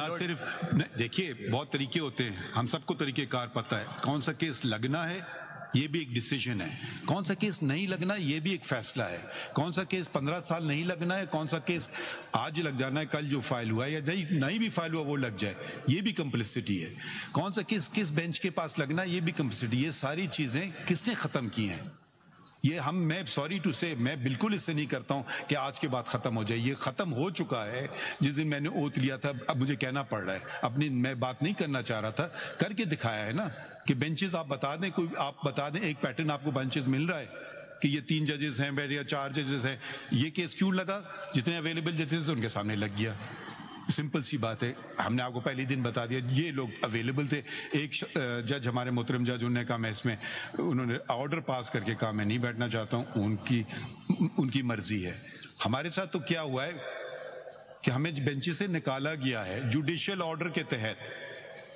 सिर्फ देखिए, बहुत तरीके होते हैं, हम सबको तरीकेकार पता है। कौन सा केस लगना है ये भी एक डिसीजन है, कौन सा केस नहीं लगना ये भी एक फैसला है, कौन सा केस 15 साल नहीं लगना है, कौन सा केस आज लग जाना है, कल जो फाइल हुआ है या नहीं भी फाइल हुआ वो लग जाए, ये भी कम्प्लिसिटी है। कौन सा केस किस बेंच के पास लगना ये भी कम्प्लिसिटी। ये सारी चीजें किसने खत्म की हैं? ये मैं सॉरी टू से, मैं बिल्कुल इससे नहीं करता हूं कि आज के बाद खत्म हो जाए। ये खत्म हो चुका है जिस दिन मैंने ओथ लिया था। अब मुझे कहना पड़ रहा है, अपनी मैं बात नहीं करना चाह रहा था, करके दिखाया है ना कि बेंचेस आप बता दें, कोई आप बता दें एक पैटर्न आपको बेंचेस मिल रहा है कि ये 3 जजेस हैं या 4 जजेस हैं, ये केस क्यों लगा? जितने अवेलेबल जजेस उनके सामने लग गया। सिंपल सी बात है, हमने आपको पहले दिन बता दिया ये लोग अवेलेबल थे। एक जज हमारे मोहतरम जज, उन्होंने कहा मैं इसमें, उन्होंने ऑर्डर पास करके कहा मैं नहीं बैठना चाहता हूँ, उनकी मर्जी है। हमारे साथ तो क्या हुआ है कि हमें बेंच से निकाला गया है जुडिशियल ऑर्डर के तहत।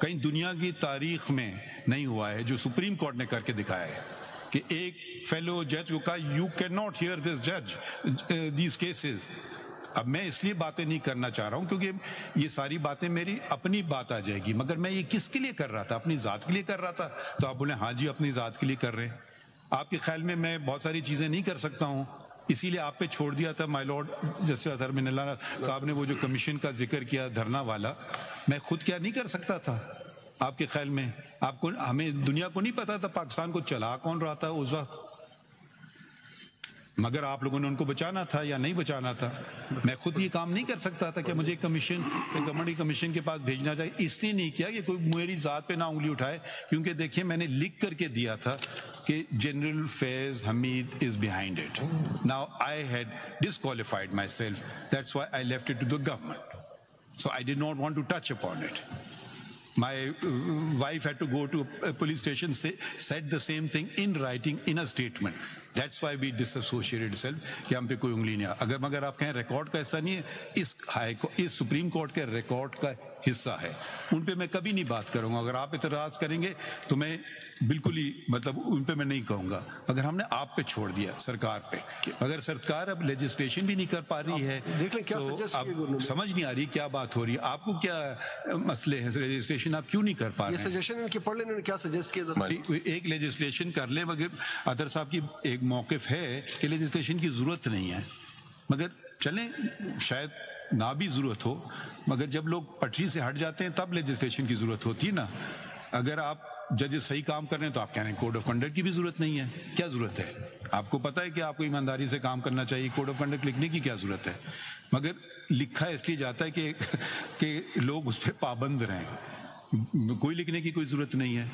कहीं दुनिया की तारीख में नहीं हुआ है जो सुप्रीम कोर्ट ने करके दिखाया है कि एक फेलो जज को कहा you can not here this जज दीज केसेस। अब मैं इसलिए बातें नहीं करना चाह रहा हूं क्योंकि ये सारी बातें मेरी अपनी बात आ जाएगी, मगर मैं ये किसके लिए कर रहा था? अपनी जात के लिए कर रहा था। तो आप बोले हाँ जी अपनी जात के लिए कर रहे हैं। आपके ख्याल में मैं बहुत सारी चीजें नहीं कर सकता हूं, इसीलिए आप पे छोड़ दिया था माय लॉर्ड। जैसे अतर मिनल्ला साहब ने वो जो कमीशन का जिक्र किया धरना वाला, मैं खुद क्या नहीं कर सकता था? आपके ख्याल में आपको, हमें दुनिया को नहीं पता था पाकिस्तान को चला कौन रहा था उस वक्त, मगर आप लोगों ने उनको बचाना था या नहीं बचाना था। मैं खुद ये काम नहीं कर सकता था कि मुझे कमीशन, कमेटी कमीशन के पास भेजना चाहिए। इसलिए नहीं किया कि कोई मेरी जात पे ना उंगली उठाए, क्योंकि देखिए मैंने लिख करके दिया था कि general Faiz Hamid is behind it. Now I had disqualified myself, that's why I left it to the government, so I did not want to touch upon it. My wife had to go to a police station, said the same thing in writing in a statement. That's why we disassociated itself कि हम पे कोई उंगली नहीं है। मगर आप कहें रिकॉर्ड का हिस्सा नहीं है, इस सुप्रीम कोर्ट के रिकॉर्ड का हिस्सा है, उन पे मैं कभी नहीं बात करूंगा। अगर आप इतराज करेंगे तो मैं बिल्कुल ही मतलब उन पे मैं नहीं कहूंगा। अगर हमने आप पे छोड़ दिया सरकार पे, अगर सरकार अब लेजिस्लेशन भी नहीं कर पा रही है क्या तो अब समझ नहीं आ रही क्या बात हो रही है। आपको क्या मसले हैं? लेजिस्लेशन आप क्यों नहीं कर पा रहे? सजेशन इनके पढ़ लेने, क्या सजेस्ट किया? एक लेजिस्लेशन कर ले, मगर अदर साहब की एक मौकिफ है कि लेजिस्लेशन की जरूरत नहीं है, मगर चलें शायद ना भी जरूरत हो, मगर जब लोग पटरी से हट जाते हैं तब लेजिस्लेशन की जरूरत होती है ना। अगर आप जजेस सही काम कर रहे हैं तो आप कह रहे हैं कोड ऑफ कंडक्ट की भी जरूरत नहीं है। क्या जरूरत है? आपको पता है कि आपको ईमानदारी से काम करना चाहिए, कोड ऑफ कंडक्ट लिखने की क्या जरूरत है? मगर लिखा इसलिए जाता है कि लोग उस पर पाबंद रहें, कोई लिखने की कोई जरूरत नहीं है।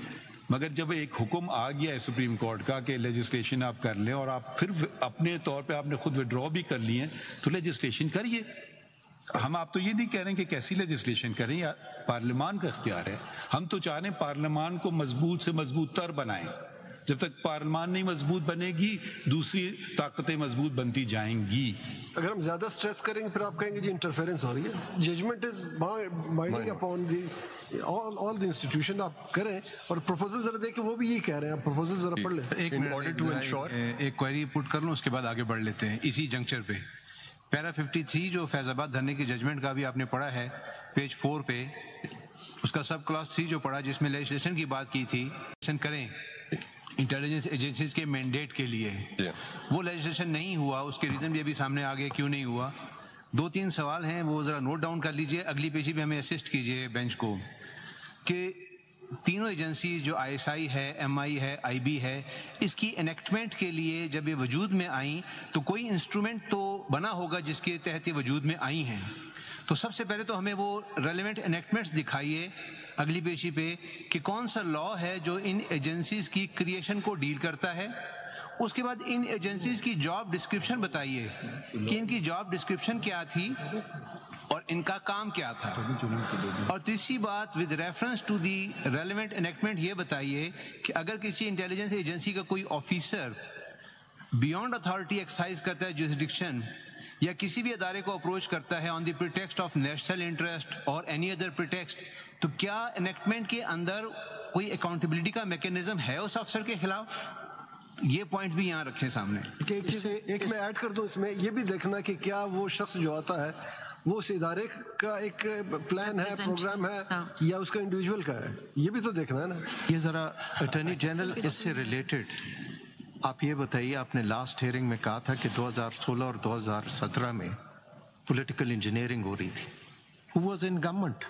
मगर जब एक हुक्म आ गया है सुप्रीम कोर्ट का कि लेजिस्लेशन आप कर लें और आप फिर अपने तौर पे आपने खुद विड्रॉ भी कर लिए तो लेजिस्लेशन करिए। हम आप तो ये नहीं कह रहे हैं कि कैसी लेजिस्लेशन करें, या पार्लियामान का इख्तियार है। हम तो चाह रहे हैं पार्लियामान को मजबूत से मजबूत तर बनाएं। जब तक पार्लियामान नहीं मजबूत बनेगी दूसरी ताकतें मजबूत बनती जाएंगी। अगर हम ज्यादा स्ट्रेस करेंगे फिर आप कहेंगे जी इंटरफेरेंस हो रही है। Judgement is binding upon the all the institution. आप करें और प्रपोजल जरा देखें, वो भी यही कह रहे हैं, आप प्रपोजल जरा पढ़ लें। एक क्वेरी पुट कर लूं, उसके बाद आगे बढ़ लेते हैं इसी जंक्चर पे। पैरा 53 जो फैजाबाद धरने की जजमेंट का भी आपने पढ़ा है, पेज 4 पे उसका सब क्लॉज 3 जो पढ़ा जिसमें लेजिस्लेशन की बात की थी, करें इंटेलिजेंस एजेंसीज के मैंडेट के लिए, वो लेजिस्लेशन नहीं हुआ। उसके रीजन भी अभी सामने आ गए क्यों नहीं हुआ। 2-3 सवाल हैं, वो जरा नोट डाउन कर लीजिए, अगली पेजी पे हमें असिस्ट कीजिए बेंच को, कि तीनों एजेंसीज जो ISI है, MI है, IB है, इसकी एनेक्टमेंट के लिए जब ये वजूद में आई तो कोई इंस्ट्रूमेंट तो बना होगा जिसके तहत ये वजूद में आई हैं। तो सबसे पहले तो हमें वो रेलेवेंट एनेक्टमेंट्स दिखाइए अगली पेशी पे कि कौन सा लॉ है जो इन एजेंसीज की क्रिएशन को डील करता है। उसके बाद इन एजेंसीज की जॉब डिस्क्रिप्शन बताइए कि इनकी जॉब डिस्क्रिप्शन क्या थी और इनका काम क्या था। और तीसरी बात, with reference to the relevant enactment, ये बताइए कि अगर किसी इंटेलिजेंस एजेंसी का कोई ऑफिसर बियॉन्ड अथॉरिटी एक्सरसाइज करता है जुरिसडिक्शन, या किसी भी अदारे को अप्रोच करता है on the pretext of national interest और एनी अदर प्रिटेक्स्ट, तो क्या एनेक्टमेंट के अंदर कोई अकाउंटेबिलिटी का मैकेनिज्म है उस अफसर के खिलाफ? ये पॉइंट भी यहाँ रखें सामने। एक मैं ऐड कर दूं इसमें, ये भी देखना कि क्या वो शख्स जो आता है वो उस इदारे का एक प्लान है, प्रोग्राम है, या उसका इंडिविजुअल का है, ये भी तो देखना है ना। ये जरा अटॉर्नी जनरल इससे रिलेटेड आप ये बताइए, आपने लास्ट हियरिंग में कहा था कि 2016 और 2017 में पॉलिटिकल इंजीनियरिंग हो रही थी। Who was in government?